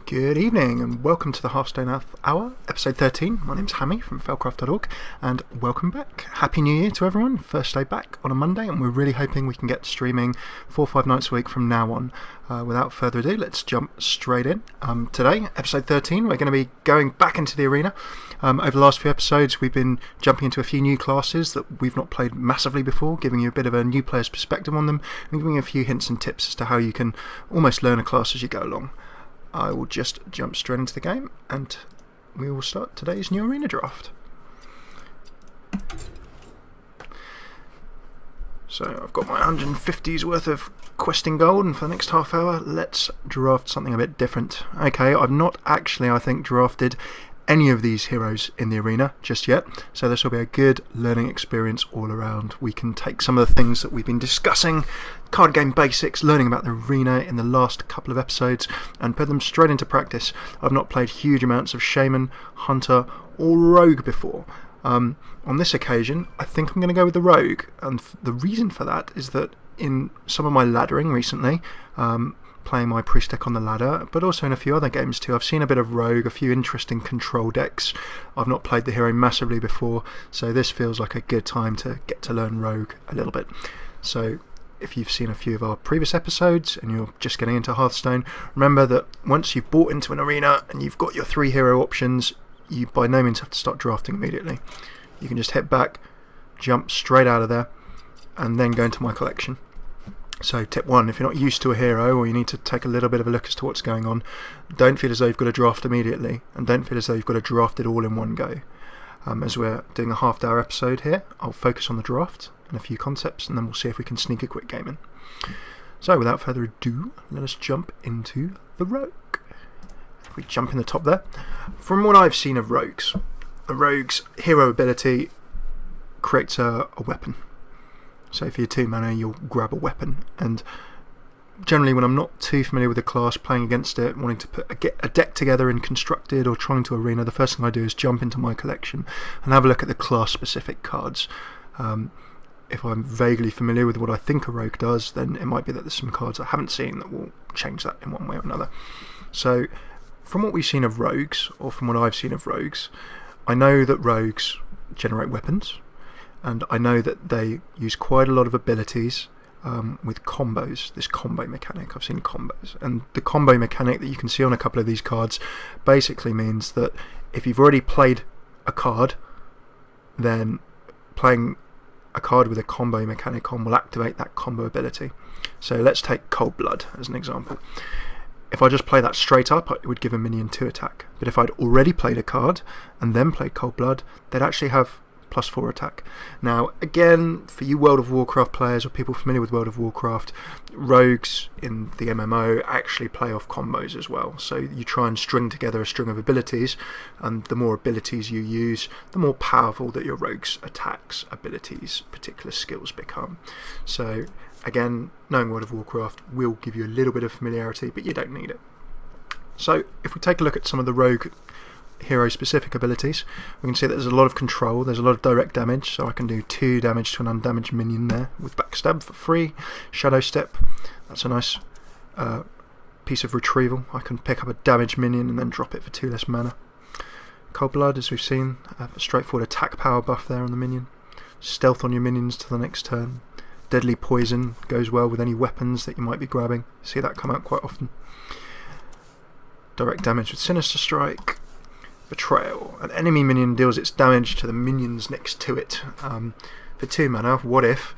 Good evening and welcome to the Hearthstone Half Hour, episode 13. My name's Hammy from felcraft.org and welcome back. Happy New Year to everyone. First day back on a Monday and we're really hoping we can get streaming 4 or 5 nights a week from now on. Without further ado, let's jump straight in. Today, episode 13, we're going to be going back into the arena. Over the last few episodes we've been jumping into a few new classes that we've not played massively before, giving you a bit of a new player's perspective on them and giving you a few hints and tips as to how you can almost learn a class as you go along. I will just jump straight into the game and we will start today's new arena draft. So I've got my 150s worth of questing gold, and for the next half hour let's draft something a bit different. Okay, I've not actually, I think, drafted any of these heroes in the arena just yet, so this will be a good learning experience all around. We can take some of the things that we've been discussing, card game basics, learning about the arena in the last couple of episodes, and put them straight into practice. I've not played huge amounts of Shaman, Hunter or Rogue before. On this occasion I think I'm going to go with the Rogue, and the reason for that is that in some of my laddering recently, playing my priest deck on the ladder, but also in a few other games too, I've seen a bit of Rogue, a few interesting control decks. I've not played the hero massively before, so this feels like a good time to get to learn Rogue a little bit. So if you've seen a few of our previous episodes and you're just getting into Hearthstone, remember that once you've bought into an arena and you've got your 3 hero options, you by no means have to start drafting immediately. You can just hit back, jump straight out of there, and then go into my collection. So tip 1, if you're not used to a hero or you need to take a little bit of a look as to what's going on, don't feel as though you've got to draft immediately, and don't feel as though you've got to draft it all in one go. As we're doing a half-hour episode here, I'll focus on the draft and a few concepts, and then we'll see if we can sneak a quick game in. So without further ado, let us jump into the Rogue. If we jump in the top there, from what I've seen of Rogues, the Rogue's hero ability creates a weapon. So for your 2 mana you'll grab a weapon, and generally when I'm not too familiar with the class, playing against it, wanting to get a deck together and constructed or trying to arena, the first thing I do is jump into my collection and have a look at the class specific cards. If I'm vaguely familiar with what I think a Rogue does, then it might be that there's some cards I haven't seen that will change that in one way or another. So from what we've seen of Rogues, or from what I've seen of Rogues, I know that Rogues generate weapons, and I know that they use quite a lot of abilities with combos, this combo mechanic. I've seen combos, and the combo mechanic that you can see on a couple of these cards basically means that if you've already played a card, then playing a card with a combo mechanic on will activate that combo ability. So let's take Cold Blood as an example. If I just play that straight up, it would give a minion 2 attack, but if I'd already played a card and then played Cold Blood, they'd actually have +4 attack. Now again, for you World of Warcraft players or people familiar with World of Warcraft, Rogues in the MMO actually play off combos as well. So you try and string together a string of abilities, and the more abilities you use, the more powerful that your Rogue's attacks, abilities, particular skills become. So again, knowing World of Warcraft will give you a little bit of familiarity, but you don't need it. So if we take a look at some of the Rogue hero specific abilities, we can see that there's a lot of control, there's a lot of direct damage, so I can do 2 damage to an undamaged minion there with backstab for free. Shadow Step, that's a nice piece of retrieval. I can pick up a damaged minion and then drop it for 2 less mana. Cold Blood, as we've seen, a straightforward attack power buff there on the minion. Stealth on your minions to the next turn. Deadly Poison goes well with any weapons that you might be grabbing. See that come out quite often. Direct damage with Sinister Strike. Betrayal. An enemy minion deals its damage to the minions next to it. For 2 mana, what if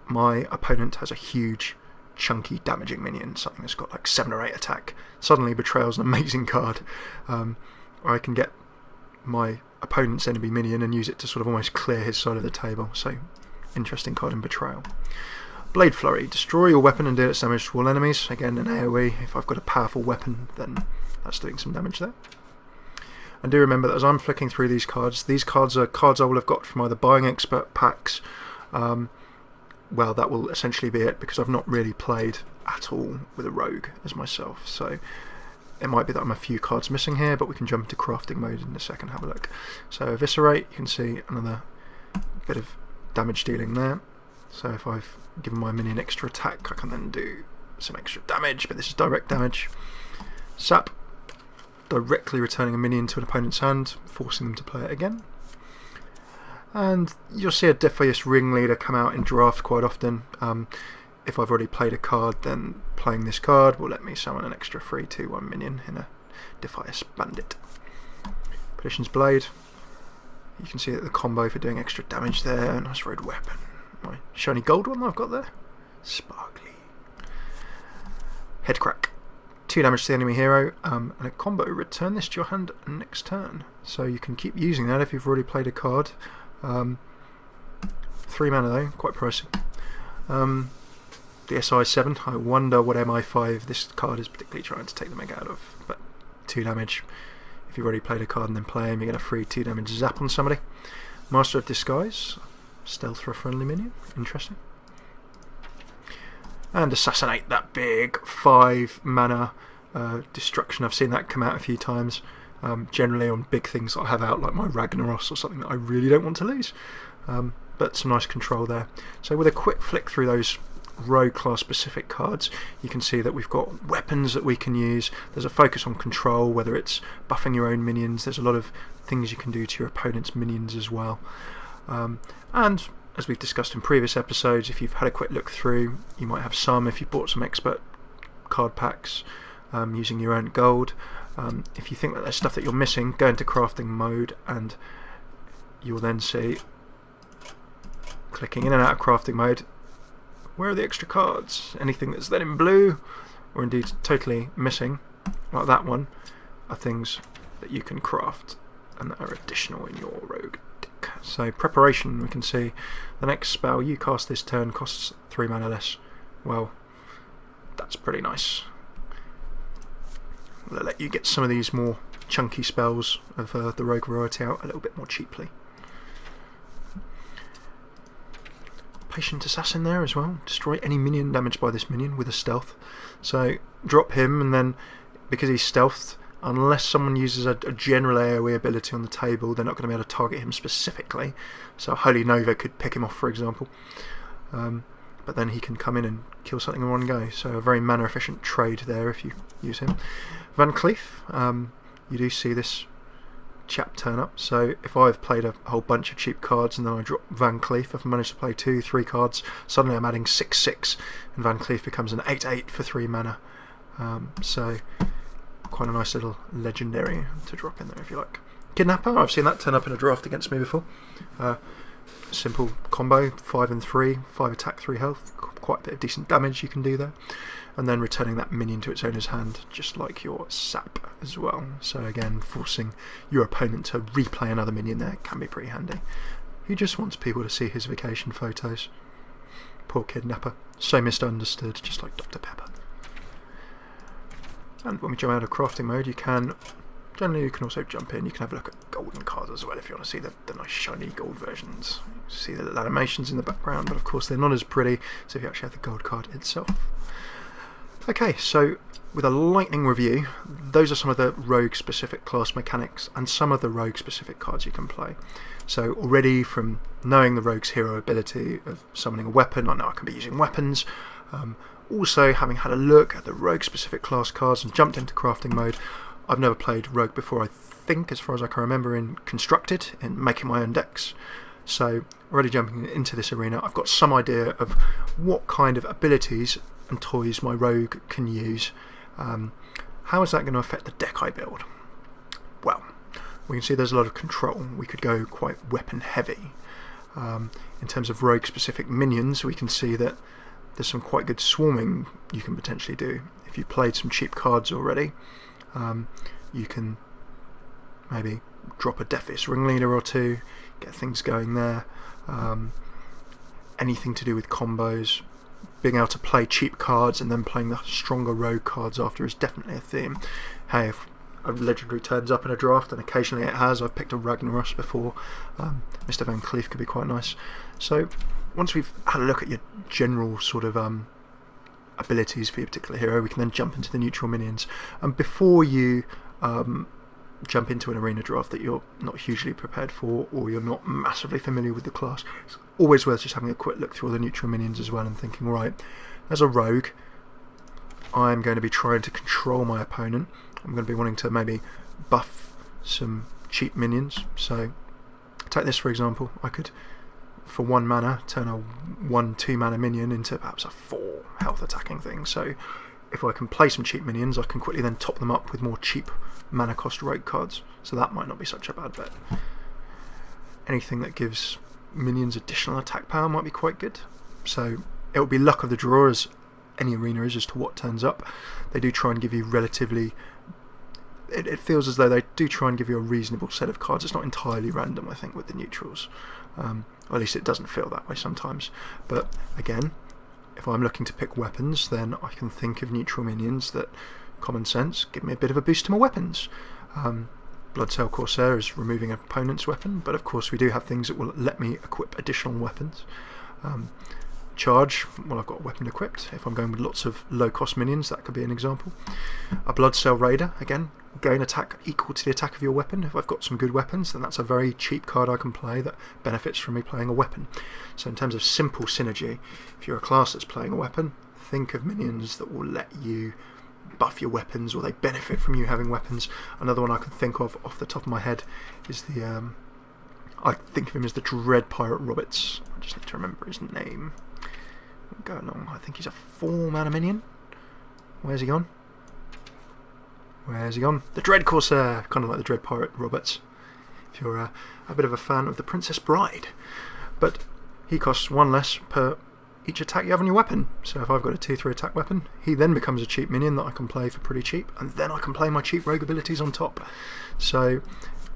my opponent has a huge, chunky, damaging minion, something that's got like 7 or 8 attack? Suddenly Betrayal's an amazing card. I can get my opponent's enemy minion and use it to sort of almost clear his side of the table. So, interesting card in Betrayal. Blade Flurry. Destroy your weapon and deal its damage to all enemies. Again, an AoE. If I've got a powerful weapon, then that's doing some damage there. And do remember that as I'm flicking through these cards are cards I will have got from either buying expert packs. Well, that will essentially be it, because I've not really played at all with a Rogue as myself. So it might be that I'm a few cards missing here, but we can jump into crafting mode in a second, have a look. So Eviscerate, you can see another bit of damage dealing there. So if I've given my minion extra attack, I can then do some extra damage, but this is direct damage. Sap, directly returning a minion to an opponent's hand, forcing them to play it again. And you'll see a Defias Ringleader come out in draft quite often. If I've already played a card, then playing this card will let me summon an extra free 2/1 minion in a Defias Bandit. Perdition's Blade. You can see that the combo for doing extra damage there. Nice road weapon. My shiny gold one that I've got there. Sparkly. Headcrack. 2 damage to the enemy hero, and a combo. Return this to your hand next turn. So you can keep using that if you've already played a card. 3 mana though, quite pricey. The SI7, I wonder what MI5 this card is particularly trying to take the mega out of. But 2 damage. If you've already played a card and then play him, you get a free 2 damage zap on somebody. Master of Disguise. Stealth for a friendly minion. Interesting. And Assassinate, that big 5 mana destruction. I've seen that come out a few times. Generally on big things that I have out, like my Ragnaros or something that I really don't want to lose. But some nice control there. So with a quick flick through those rogue class specific cards, you can see that we've got weapons that we can use. There's a focus on control, whether it's buffing your own minions. There's a lot of things you can do to your opponent's minions as well. And as we've discussed in previous episodes, if you've had a quick look through, you might have some if you bought some expert card packs using your own gold. If you think that there's stuff that you're missing, go into crafting mode and you'll then see, clicking in and out of crafting mode, where are the extra cards? Anything that's then in blue, or indeed totally missing, like that one, are things that you can craft and that are additional in your rogue deck. So preparation, we can see the next spell you cast this turn costs 3 mana less. Well, that's pretty nice. They'll let you get some of these more chunky spells of the rogue variety out a little bit more cheaply. Patient Assassin there as well. Destroy any minion damaged by this minion with a stealth. So drop him, and then because he's stealthed, unless someone uses a general AoE ability on the table, they're not going to be able to target him specifically. So Holy Nova could pick him off, for example. But then he can come in and kill something in one go. So a very mana efficient trade there if you use him. Van Cleef, you do see this chap turn up. So if I've played a whole bunch of cheap cards and then I drop Van Cleef, if I manage to play 2-3 cards, suddenly I'm adding 6/6 and Van Cleef becomes an 8/8 for 3 mana. So quite a nice little legendary to drop in there if you like. Kidnapper, I've seen that turn up in a draft against me before. Simple combo, 5 and 3, 5 attack, 3 health, quite a bit of decent damage you can do there. And then returning that minion to its owner's hand, just like your sap as well. So again, forcing your opponent to replay another minion there can be pretty handy. He just wants people to see his vacation photos. Poor Kidnapper, so misunderstood, just like Dr. Pepper. And when we jump out of crafting mode, you can also jump in. You can have a look at golden cards as well if you want to see the nice shiny gold versions. You see the little animations in the background, but of course they're not as pretty, so if you actually have the gold card itself. Okay, so with a lightning review, those are some of the rogue specific class mechanics and some of the rogue specific cards you can play. So already from knowing the rogue's hero ability of summoning a weapon, I know I can be using weapons. Also having had a look at the rogue specific class cards and jumped into crafting mode, I've never played rogue before, I think, as far as I can remember, in Constructed, in making my own decks. So already jumping into this arena, I've got some idea of what kind of abilities and toys my rogue can use. How is that going to affect the deck I build? Well, we can see there's a lot of control. We could go quite weapon heavy. In terms of rogue specific minions, we can see that there's some quite good swarming you can potentially do. If you played some cheap cards already, you can maybe drop a Defias Ringleader or 2, get things going there. Anything to do with combos, being able to play cheap cards and then playing the stronger rogue cards after is definitely a theme. Hey, if a legendary turns up in a draft, and occasionally it has, I've picked a Ragnaros before, Mr. Van Cleef could be quite nice. So once we've had a look at your general sort of abilities for your particular hero, we can then jump into the neutral minions. And before you jump into an arena draft that you're not hugely prepared for, or you're not massively familiar with the class, it's always worth just having a quick look through all the neutral minions as well and thinking, right, as a rogue, I'm going to be trying to control my opponent. I'm going to be wanting to maybe buff some cheap minions. So take this for example. I could, for 1 mana, turn a 1/2 mana minion into perhaps a 4 health attacking thing. So if I can play some cheap minions, I can quickly then top them up with more cheap mana cost rogue cards. So that might not be such a bad bet. Anything that gives minions additional attack power might be quite good. So it will be luck of the draw, as any arena is, as to what turns up. They do try and give you relatively... It feels as though they do try and give you a reasonable set of cards. It's not entirely random, I think, with the neutrals. Or at least it doesn't feel that way sometimes. But again, if I'm looking to pick weapons, then I can think of neutral minions that, common sense, give me a bit of a boost to my weapons. Bloodsail Corsair is removing an opponent's weapon, but of course we do have things that will let me equip additional weapons. Charge, well, I've got a weapon equipped. If I'm going with lots of low cost minions, that could be an example. A Bloodsail Raider, again, gain attack equal to the attack of your weapon. If I've got some good weapons, then that's a very cheap card I can play that benefits from me playing a weapon. So in terms of simple synergy, if you're a class that's playing a weapon, think of minions that will let you buff your weapons, or they benefit from you having weapons. Another one I can think of off the top of my head is the I think of him as the Dread Pirate Roberts. I just need to remember his name. Go along. I think he's a 4 mana minion. Where's he gone? Where's he gone? The Dread Corsair, kind of like the Dread Pirate Roberts, if you're a bit of a fan of the Princess Bride. But he costs 1 less per each attack you have on your weapon. So if I've got a 2/3 attack weapon, he then becomes a cheap minion that I can play for pretty cheap, and then I can play my cheap rogue abilities on top. So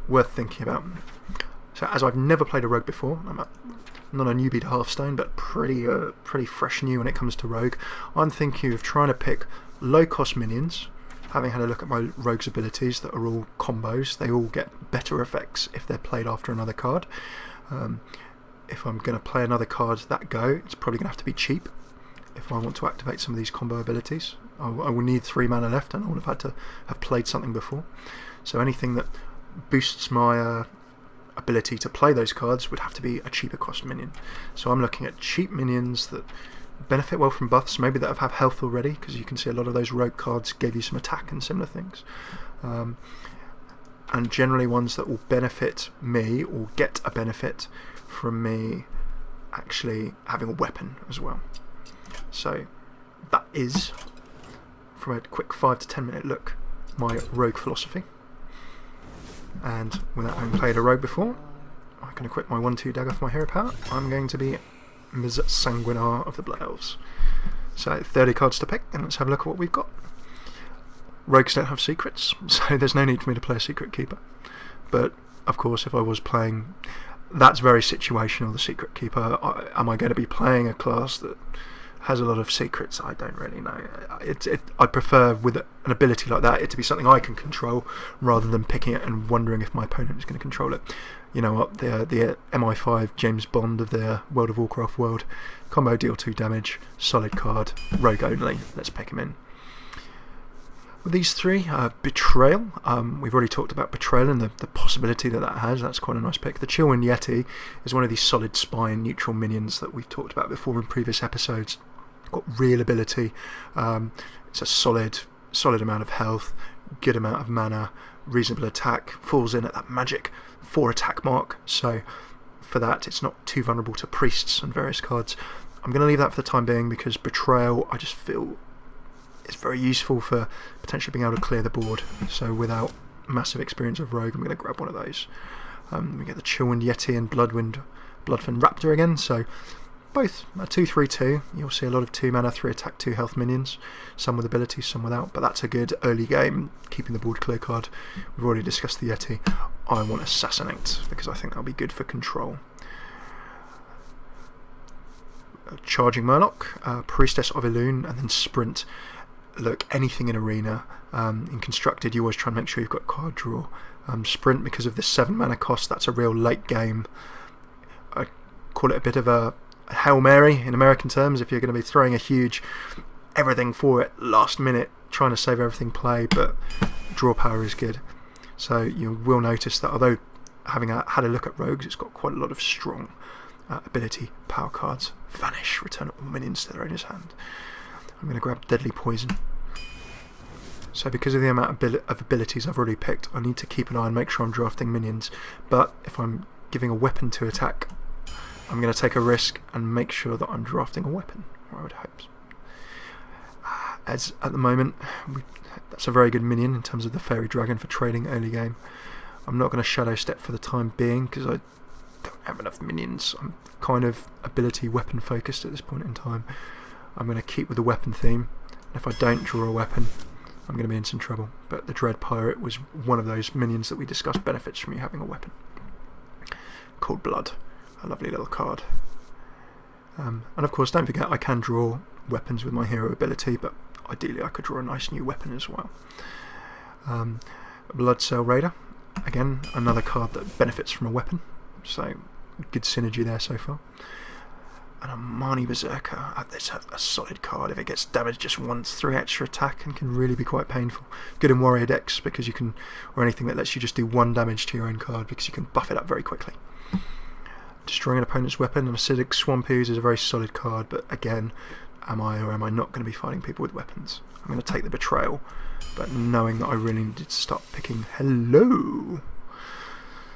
worth thinking about. So as I've never played a rogue before, I'm not a newbie to Hearthstone, but pretty fresh new when it comes to rogue, I'm thinking of trying to pick low cost minions. Having had a look at my rogue's abilities that are all combos, they all get better effects if they're played after another card. If I'm going to play another card that go, it's probably going to have to be cheap if I want to activate some of these combo abilities. I will need 3 mana left, and I would have had to have played something before. So anything that boosts my ability to play those cards would have to be a cheaper cost minion. So I'm looking at cheap minions that benefit well from buffs, maybe that have health already, because you can see a lot of those rogue cards gave you some attack and similar things. And generally ones that will benefit me, or get a benefit from me actually having a weapon as well. So that is, from a quick 5 to 10 minute look, my rogue philosophy. And without having played a rogue before, I can equip my 1/2 dagger for my hero power. I'm going to be Ms. Sanguinar of the Blood Elves. So 30 cards to pick, and let's have a look at what we've got. Rogues don't have secrets, so there's no need for me to play a secret keeper. But of course, if I was playing, that's very situational, the secret keeper. Am I going to be playing a class that has a lot of secrets? I don't really know. I prefer, with an ability like that, it to be something I can control, rather than picking it and wondering if my opponent is going to control it. You know what, the MI5 James Bond of the World of Warcraft world. Combo, deal 2 damage, solid card, rogue only. Let's pick him in. With these 3, Betrayal. We've already talked about Betrayal and the possibility that has. That's quite a nice pick. The Chillwind Yeti is one of these solid spine neutral minions that we've talked about before in previous episodes. Got real ability. It's a solid amount of health, good amount of mana, reasonable attack, falls in at that magic 4 attack mark. So for that, it's not too vulnerable to priests and various cards. I'm going to leave that for the time being, because Betrayal, I just feel, it's very useful for potentially being able to clear the board. So without massive experience of rogue, I'm going to grab one of those. We get the Chillwind Yeti and Bloodfin Raptor again. So both a 2/3/2. You'll see a lot of 2 mana, 3 attack, 2 health minions. Some with abilities, some without. But that's a good early game, keeping the board clear card. We've already discussed the Yeti. I want Assassinate, because I think that'll be good for control. Charging Murloc, Priestess of Elune, and then Sprint. Look, anything in Arena, in Constructed, you always try and make sure you've got card draw. Sprint, because of the 7 mana cost, that's a real late game. I call it a bit of a Hail Mary in American terms, if you're going to be throwing a huge everything for it last minute, trying to save everything play, but draw power is good. So you will notice that although having had a look at rogues, it's got quite a lot of strong ability power cards. Vanish, return all minions to their owner's hand. I'm going to grab Deadly Poison. So because of the amount of abilities I've already picked, I need to keep an eye and make sure I'm drafting minions. But if I'm giving a weapon to attack, I'm going to take a risk and make sure that I'm drafting a weapon, or I would hope. As at the moment, that's a very good minion in terms of the Fairy Dragon for trading early game. I'm not going to Shadow Step for the time being because I don't have enough minions. I'm kind of ability weapon focused at this point in time. I'm going to keep with the weapon theme. If I don't draw a weapon, I'm going to be in some trouble. But the Dread Pirate was one of those minions that we discussed benefits from you having a weapon. Cold Blood, a lovely little card. And of course, don't forget I can draw weapons with my hero ability, but ideally I could draw a nice new weapon as well. Blood Cell Raider, again another card that benefits from a weapon, so good synergy there so far. And a Marnie Berserker, that's a solid card. If it gets damaged just once, 3 extra attack and can really be quite painful. Good in warrior decks because you can, or anything that lets you just do 1 damage to your own card because you can buff it up very quickly. Destroying an opponent's weapon, and Acidic Swamp Ooze is a very solid card, but again, am I or am I not going to be fighting people with weapons? I'm going to take the Betrayal, but knowing that I really needed to start picking hello.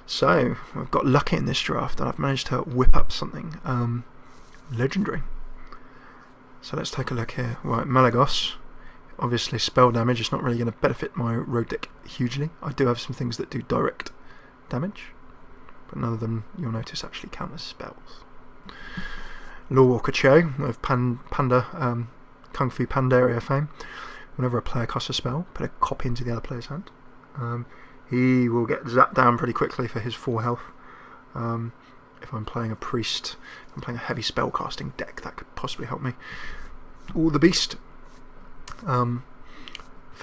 So, I've got lucky in this draft and I've managed to whip up something legendary. So let's take a look here. Right, Malagos. Obviously spell damage is not really going to benefit my rogue deck hugely. I do have some things that do direct damage, but none of them, you'll notice, actually count as spells. Lawwalker Cho of Panda, Kung Fu Pandaria fame. Whenever a player casts a spell, put a copy into the other player's hand. He will get zapped down pretty quickly for his 4 health. If I'm playing a priest, if I'm playing a heavy spellcasting deck, that could possibly help me. Or the Beast. For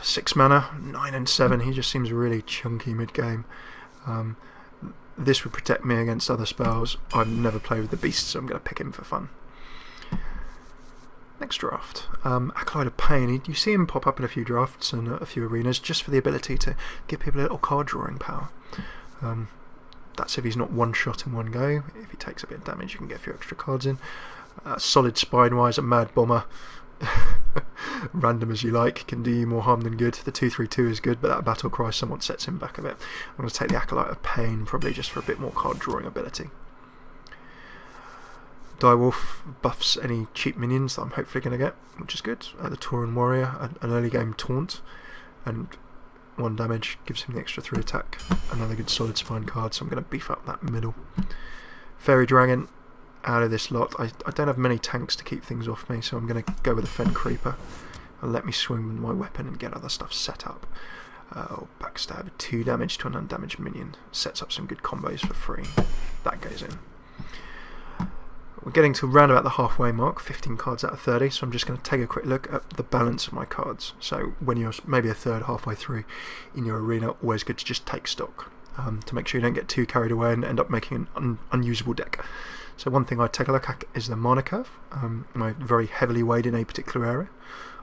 6 mana, 9 and 7, he just seems really chunky mid-game. This would protect me against other spells. I've never played with the Beast, so I'm going to pick him for fun. Next draft, Acolyte of Pain. You see him pop up in a few drafts and a few arenas just for the ability to give people a little card drawing power. That's if he's not one shot in one go. If he takes a bit of damage, you can get a few extra cards in. Solid spine-wise, a Mad Bomber. Random as you like, can do you more harm than good. The 2/3/2 is good, but that Battle Cry somewhat sets him back a bit. I'm going to take the Acolyte of Pain, probably just for a bit more card drawing ability. Direwolf buffs any cheap minions that I'm hopefully going to get, which is good. The Tauren Warrior, an early game taunt, and 1 damage, gives him the extra 3 attack. Another good solid spine card, so I'm going to beef up that middle. Fairy Dragon, out of this lot. I don't have many tanks to keep things off me, so I'm going to go with a Fen Creeper. And let me swing with my weapon and get other stuff set up. Backstab, 2 damage to an undamaged minion. Sets up some good combos for free. That goes in. We're getting to around about the halfway mark, 15 cards out of 30, so I'm just going to take a quick look at the balance of my cards. So when you're maybe a third, halfway through in your arena, always good to just take stock to make sure you don't get too carried away and end up making an unusable deck. So one thing I take a look at is the mana curve. Am I very heavily weighed in a particular area?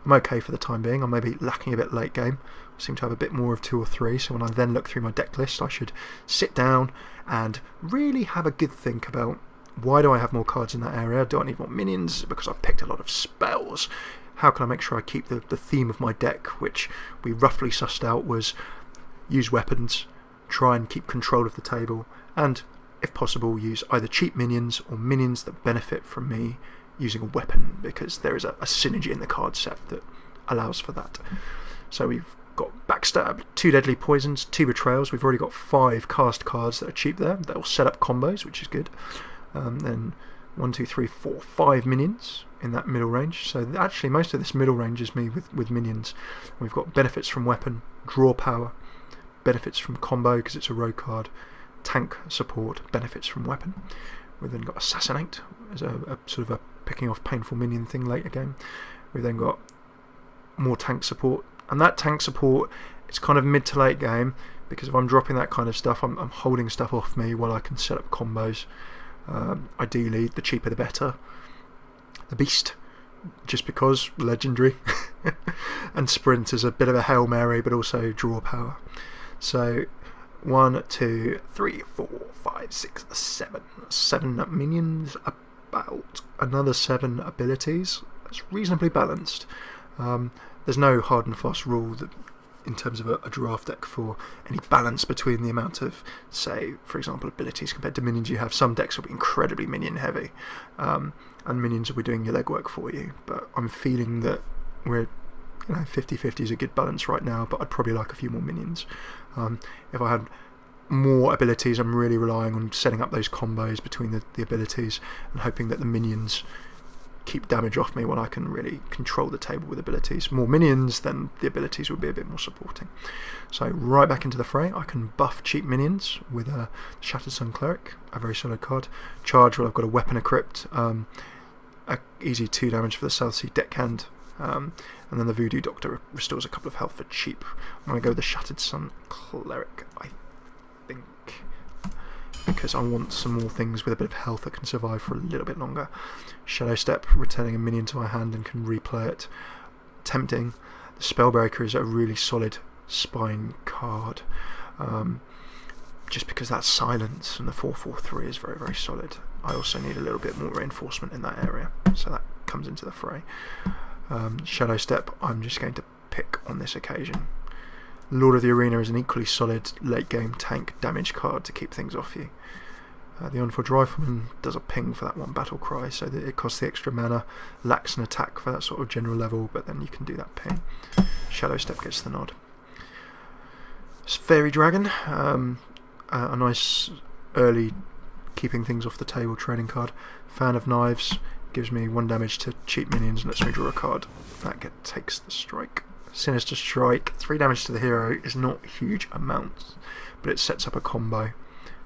I'm okay for the time being. I may be lacking a bit late game. I seem to have a bit more of 2 or 3, so when I then look through my deck list, I should sit down and really have a good think about, why do I have more cards in that area? Do I need more minions? Because I've picked a lot of spells. How can I make sure I keep the theme of my deck, which we roughly sussed out was use weapons, try and keep control of the table, and if possible use either cheap minions or minions that benefit from me using a weapon, because there is a synergy in the card set that allows for that. So we've got Backstab, 2 Deadly Poisons, 2 Betrayals. We've already got 5 cast cards that are cheap there. That will set up combos, which is good. Then 1, 2, 3, 4, 5 minions in that middle range. So actually most of this middle range is me with minions. We've got benefits from weapon, draw power, benefits from combo because it's a rogue card, tank support, benefits from weapon. We've then got Assassinate as a sort of a picking off painful minion thing later game. We've then got more tank support, and that tank support, it's kind of mid to late game, because if I'm dropping that kind of stuff, I'm holding stuff off me while I can set up combos. Ideally, the cheaper the better. The Beast, just because, legendary. And Sprint is a bit of a Hail Mary, but also draw power. So 1, 2, 3, 4, 5, 6, 7. 7 minions, about another 7 abilities. That's reasonably balanced. There's no hard and fast rule that in terms of a draft deck for any balance between the amount of, say, for example, abilities compared to minions you have. Some decks will be incredibly minion heavy, and minions will be doing your legwork for you. But I'm feeling that we're 50-50 is a good balance right now, but I'd probably like a few more minions. If I had more abilities, I'm really relying on setting up those combos between the abilities and hoping that the minions keep damage off me when I can really control the table with abilities. More minions, then the abilities would be a bit more supporting. So right back into the fray. I can buff cheap minions with a Shattered Sun Cleric, a very solid card. Charge, well, I've got a Weapon Equipped, a easy 2 damage for the Southsea Deckhand, and then the Voodoo Doctor restores a couple of health for cheap. I'm going to go with the Shattered Sun Cleric, I think, because I want some more things with a bit of health that can survive for a little bit longer. Shadow Step, returning a minion to my hand and can replay it. Tempting. The Spellbreaker is a really solid spine card, just because that silence and the 4/4/3 is very, very solid. I also need a little bit more reinforcement in that area, so that comes into the fray. Shadow Step, I'm just going to pick on this occasion. Lord of the Arena is an equally solid late game tank damage card to keep things off you. The Unforged Rifleman does a ping for that one battle cry, so that it costs the extra mana, lacks an attack for that sort of general level, but then you can do that ping. Shadow Step gets the nod. Fairy Dragon, a nice early keeping things off the table training card. Fan of Knives gives me 1 damage to cheap minions and lets me draw a card. That takes the strike. Sinister Strike, 3 damage to the hero is not huge amounts, but it sets up a combo,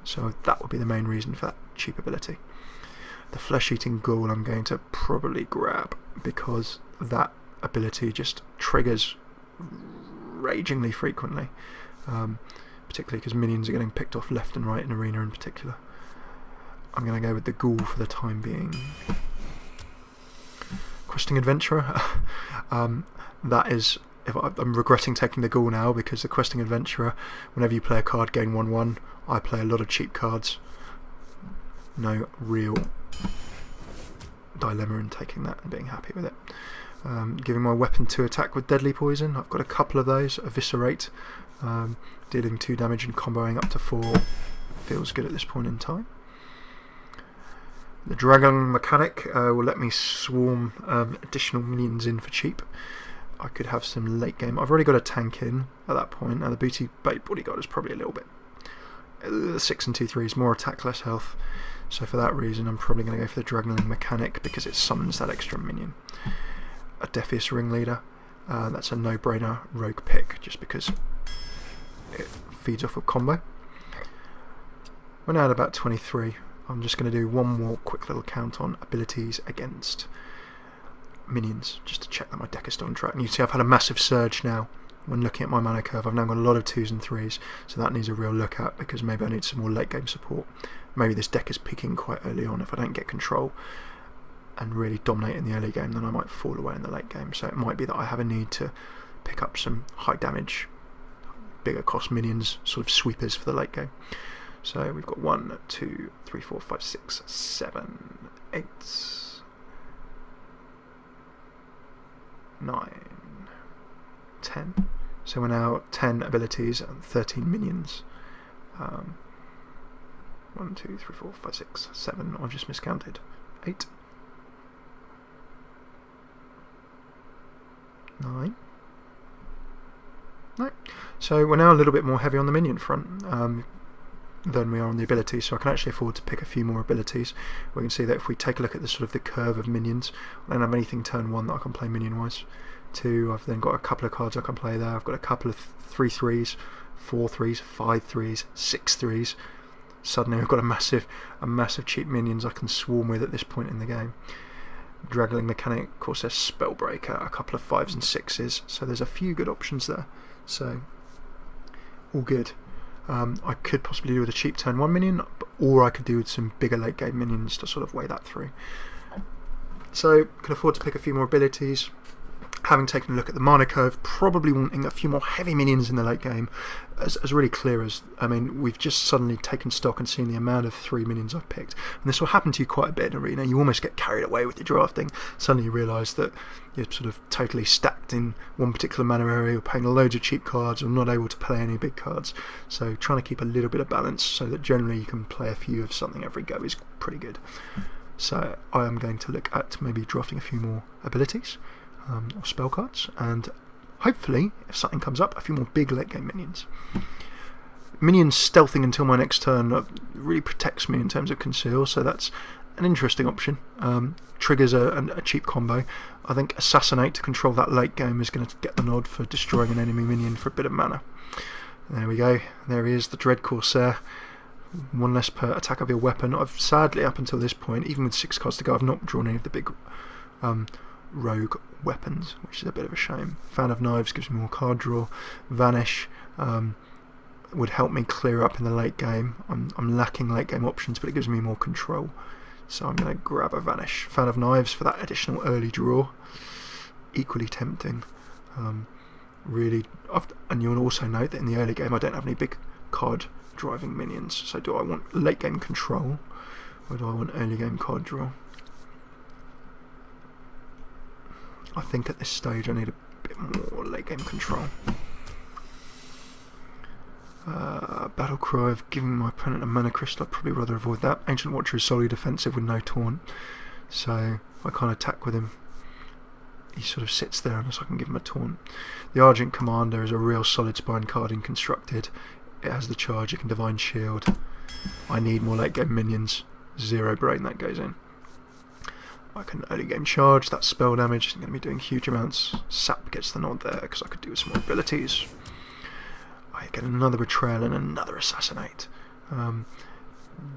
so that would be the main reason for that cheap ability. The Flesh Eating Ghoul I'm going to probably grab, because that ability just triggers ragingly frequently, particularly because minions are getting picked off left and right in Arena in particular. I'm going to go with the Ghoul for the time being. Questing Adventurer, that is, I'm regretting taking the Ghoul now, because the Questing Adventurer, whenever you play a card, gain 1/1. I play a lot of cheap cards. No real dilemma in taking that and being happy with it. Giving my weapon 2 attack with Deadly Poison. I've got a couple of those. Eviscerate, dealing 2 damage and comboing up to 4. Feels good at this point in time. The Dragon mechanic will let me swarm additional minions in for cheap. I could have some late game. I've already got a tank in at that point. Now the Booty Bait Bodyguard is probably a little bit 6 and 2/3, more attack, less health. So for that reason, I'm probably going to go for the Dragon mechanic, because it summons that extra minion. A Defius Ringleader. That's a no-brainer rogue pick, just because it feeds off a combo. We're now at about 23. I'm just going to do one more quick little count on abilities against minions, just to check that my deck is still on track. And you see I've had a massive surge now when looking at my mana curve. I've now got a lot of 2s and 3s, so that needs a real look at, because maybe I need some more late game support. Maybe this deck is peaking quite early on. If I don't get control and really dominate in the early game, then I might fall away in the late game. So it might be that I have a need to pick up some high damage, bigger cost minions, sort of sweepers for the late game. So we've got 1, 2, 3, 4, 5, 6, 7, 8, 9, 10. So we're now 10 abilities and 13 minions. 1, 2, 3, 4, 5, 6, 7. I've just miscounted. 8, 9. No. So we're now a little bit more heavy on the minion front than we are on the abilities, so I can actually afford to pick a few more abilities. We can see that if we take a look at the sort of the curve of minions, I don't have anything turn 1 that I can play minion wise. 2, I've then got a couple of cards I can play there. I've got a couple of 3/3s, 4/3s, 5/3s, 6/3s. Suddenly I've got a massive cheap minions I can swarm with at this point in the game. Draggling mechanic, of course, there's Spellbreaker, a couple of 5s and 6s, so there's a few good options there. So all good. I could possibly do with a cheap turn 1 minion, or I could do with some bigger late game minions to sort of weigh that through. So can afford to pick a few more abilities. having taken a look at the mana curve, probably wanting a few more heavy minions in the late game, as really clear as, I mean, we've just suddenly taken stock and seen the amount of 3 minions I've picked. And this will happen to you quite a bit in Arena. You almost get carried away with your drafting. Suddenly you realise that you're sort of totally stacked in one particular mana area, you're playing loads of cheap cards, or not able to play any big cards. So trying to keep a little bit of balance so that generally you can play a few of something every go is pretty good. So I am going to look at maybe drafting a few more abilities, or spell cards, and hopefully, if something comes up, a few more big late game minions. Minions stealthing until my next turn really protects me in terms of conceal, so that's an interesting option. Triggers a cheap combo. I think Assassinate to control that late game is going to get the nod for destroying an enemy minion for a bit of mana. There we go, there he is, the Dread Corsair. 1 less per attack of your weapon. I've sadly, up until this point, even with 6 cards to go, I've not drawn any of the big rogue weapons, which is a bit of a shame. Fan of Knives gives me more card draw. Vanish would help me clear up in the late game. I'm lacking late game options, but it gives me more control, so I'm going to grab a Vanish. Fan of Knives for that additional early draw, equally tempting. Really, and you'll also note that in the early game I don't have any big card driving minions, so do I want late game control or do I want early game card draw? I think at this stage I need a bit more late game control. Battle Cry, I've given my opponent a mana crystal, I'd probably rather avoid that. Ancient Watcher is solely defensive with no taunt, so I can't attack with him. He sort of sits there unless I can give him a taunt. The Argent Commander is a real solid spine card in Constructed. It has the charge, it can Divine Shield. I need more late game minions. 0 brain that goes in. I can early game charge, that's spell damage, isn't going to be doing huge amounts. Sap gets the nod there because I could do with some more abilities. I get another Betrayal and another Assassinate.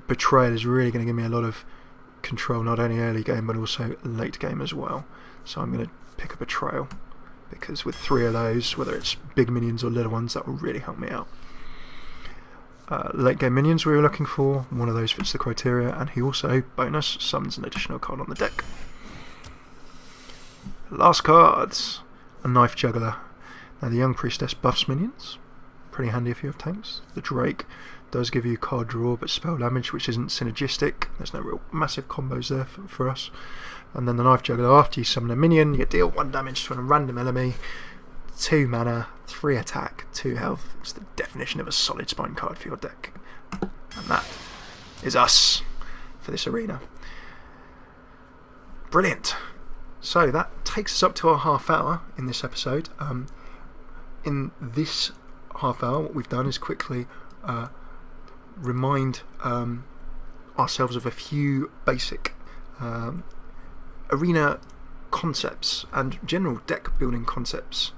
Betrayal is really going to give me a lot of control, not only early game but also late game as well. So I'm going to pick a Betrayal, because with 3 of those, whether it's big minions or little ones, that will really help me out. Late game minions we were looking for, one of those fits the criteria, and he also, bonus, summons an additional card on the deck. Last cards, a Knife Juggler. Now the Young Priestess buffs minions, pretty handy if you have tanks. The Drake does give you card draw but spell damage, which isn't synergistic, there's no real massive combos there for us. And then the Knife Juggler, after you summon a minion, you deal 1 damage to a random enemy, 2 mana, 3 attack, 2 health. It's the definition of a solid spine card for your deck. And that is us for this arena. Brilliant. So that takes us up to our half hour in this episode. In this half hour, what we've done is quickly remind ourselves of a few basic arena concepts and general deck building concepts.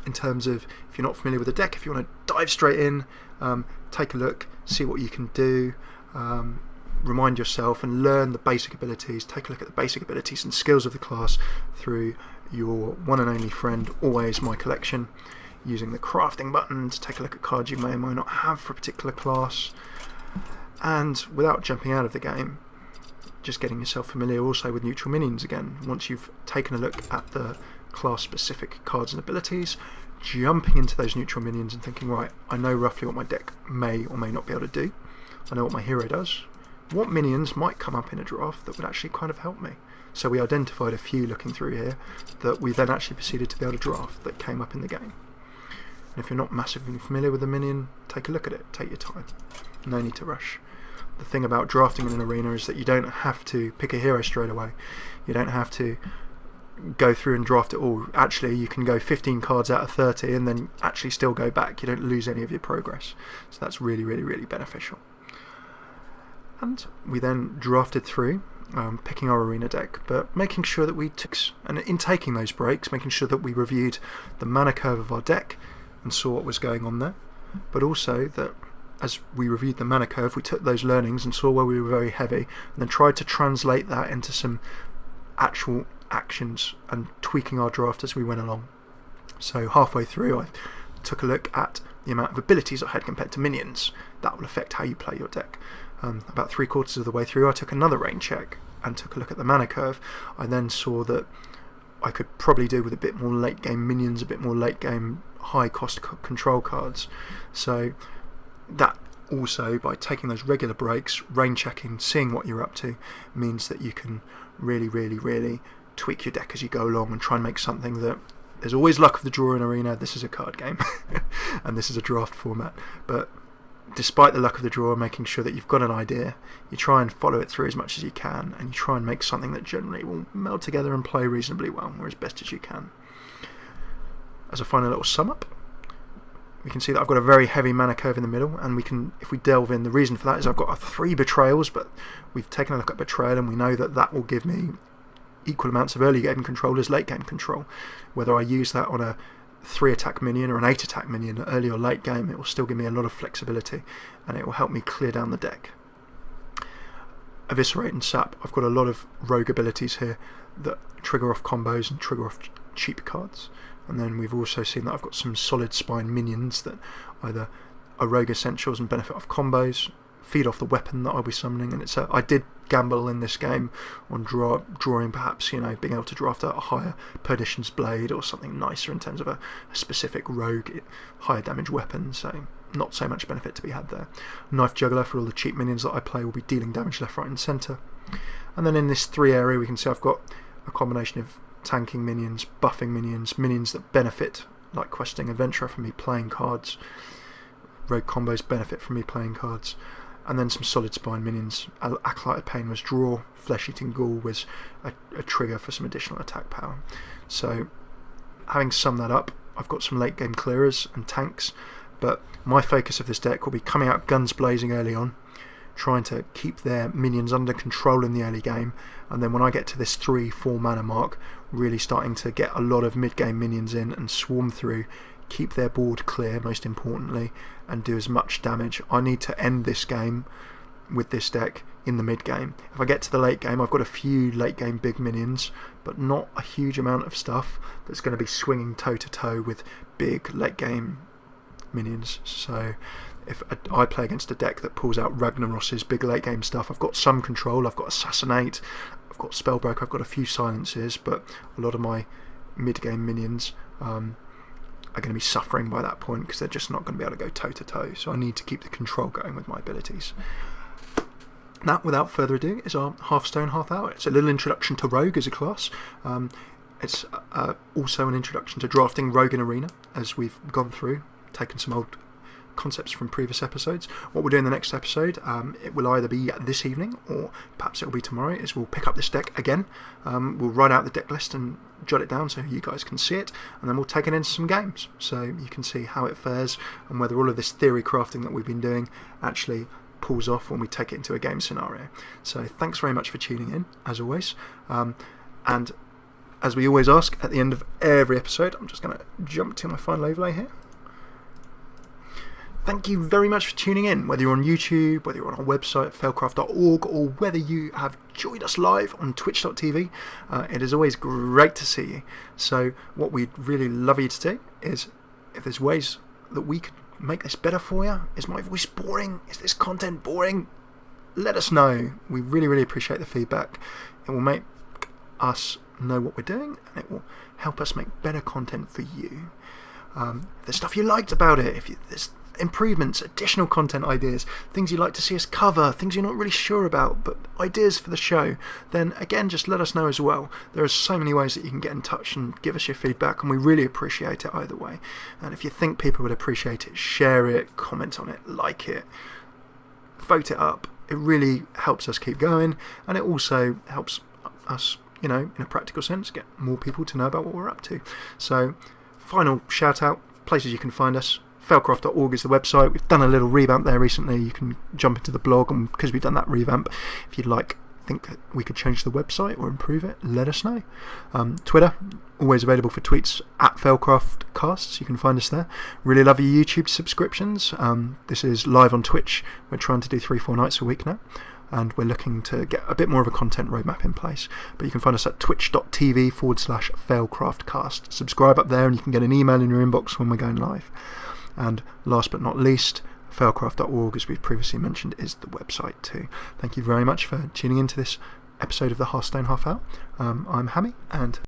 In terms of, if you're not familiar with the deck, if you want to dive straight in, take a look, see what you can do, remind yourself and learn the basic abilities, take a look at the basic abilities and skills of the class through your one and only friend, Always My Collection, using the crafting button to take a look at cards you may or may not have for a particular class, and without jumping out of the game, just getting yourself familiar also with neutral minions again. Once you've taken a look at the class-specific cards and abilities, jumping into those neutral minions and thinking, right, I know roughly what my deck may or may not be able to do. I know what my hero does. What minions might come up in a draft that would actually kind of help me? So we identified a few looking through here that we then actually proceeded to be able to draft that came up in the game. And if you're not massively familiar with the minion, take a look at it, take your time. No need to rush. The thing about drafting in an arena is that you don't have to pick a hero straight away. You don't have to go through and draft it all. Actually, you can go 15 cards out of 30 and then actually still go back. You don't lose any of your progress. So that's really, really, really beneficial. And we then drafted through, picking our arena deck, but making sure that we took, and in taking those breaks, making sure that we reviewed the mana curve of our deck and saw what was going on there, but also that as we reviewed the mana curve, we took those learnings and saw where we were very heavy, and then tried to translate that into some actual actions and tweaking our draft as we went along. So halfway through, I took a look at the amount of abilities I had compared to minions. That will affect how you play your deck. About 3/4 of the way through, I took another rain check and took a look at the mana curve. I then saw that I could probably do with a bit more late game minions, a bit more late game high cost control cards. So that also, by taking those regular breaks, rain checking, seeing what you're up to, means that you can really tweak your deck as you go along and try and make something that there's always luck of the draw in Arena. This is a card game and this is a draft format, but despite the luck of the draw, making sure that you've got an idea, you try and follow it through as much as you can, and you try and make something that generally will meld together and play reasonably well, or as best as you can. As a final little sum up, we can see that I've got a very heavy mana curve in the middle, and we can, if we delve in, the reason for that is I've got 3 betrayals, but we've taken a look at betrayal and we know that that will give me equal amounts of early game control as late game control. Whether I use that on a 3 attack minion or an 8 attack minion early or late game, it will still give me a lot of flexibility, and it will help me clear down the deck. Eviscerate and Sap, I've got a lot of rogue abilities here that trigger off combos and trigger off cheap cards. And then we've also seen that I've got some solid spine minions that either are rogue essentials and benefit off combos, feed off the weapon that I'll be summoning, and I did gamble in this game on drawing perhaps, being able to draft out a higher Perdition's Blade or something nicer in terms of a specific rogue higher damage weapon, so not so much benefit to be had there. Knife Juggler, for all the cheap minions that I play, will be dealing damage left, right and centre. And then in this 3 area we can see I've got a combination of tanking minions, buffing minions, minions that benefit, like Questing Adventurer, from me playing cards. Rogue combos benefit from me playing cards. And then some solid spine minions. Acolyte of Pain was draw, Flesh Eating Ghoul was a trigger for some additional attack power. So, having summed that up, I've got some late game clearers and tanks, but my focus of this deck will be coming out guns blazing early on, trying to keep their minions under control in the early game, and then when I get to this 3-4 mana mark, really starting to get a lot of mid-game minions in and swarm through, keep their board clear most importantly, and do as much damage. I need to end this game with this deck in the mid-game. If I get to the late game, I've got a few late-game big minions, but not a huge amount of stuff that's going to be swinging toe-to-toe with big late-game minions. So if I play against a deck that pulls out Ragnaros's big late game stuff, I've got some control, I've got Assassinate, I've got Spellbreak, I've got a few silences, but a lot of my mid game minions are going to be suffering by that point because they're just not going to be able to go toe to toe, so I need to keep the control going with my abilities. Now, without further ado, is our Hearthstone Half Hour. It's a little introduction to Rogue as a class. It's also an introduction to drafting Rogue in Arena, as we've gone through, taken some old concepts from previous episodes. What we'll do in the next episode, it will either be this evening or perhaps it will be tomorrow, is we'll pick up this deck again, we'll write out the deck list and jot it down so you guys can see it, and then we'll take it into some games so you can see how it fares and whether all of this theory crafting that we've been doing actually pulls off when we take it into a game scenario. So thanks very much for tuning in, as always, and as we always ask at the end of every episode, I'm just going to jump to my final overlay here. Thank you very much for tuning in, whether you're on YouTube, whether you're on our website, failcraft.org, or whether you have joined us live on twitch.tv. It is always great to see you. So what we'd really love you to do is, if there's ways that we could make this better for you, is my voice boring? Is this content boring? Let us know. We really appreciate the feedback. It will make us know what we're doing, and it will help us make better content for you. If there's stuff you liked about it, if there's improvements, additional content ideas, things you'd like to see us cover, things you're not really sure about, but ideas for the show, then again, just let us know as well. There are so many ways that you can get in touch and give us your feedback, and we really appreciate it either way. And if you think people would appreciate it, share it, comment on it, like it, vote it up. It really helps us keep going, and it also helps us, in a practical sense, get more people to know about what we're up to. So, final shout out, places you can find us. failcraft.org is the website. We've done a little revamp there recently. You can jump into the blog, and because we've done that revamp, if you'd think we could change the website or improve it, let us know. Twitter, always available for tweets at failcraftcasts. You can find us there. Really love your YouTube subscriptions. This is live on Twitch. We're trying to do 3-4 nights a week now, and we're looking to get a bit more of a content roadmap in place. But you can find us at twitch.tv/failcraftcast. Subscribe up there and you can get an email in your inbox when we're going live. And last but not least, failcraft.org, as we've previously mentioned, is the website too. Thank you very much for tuning into this episode of the Hearthstone Half Hour. I'm Hammy, and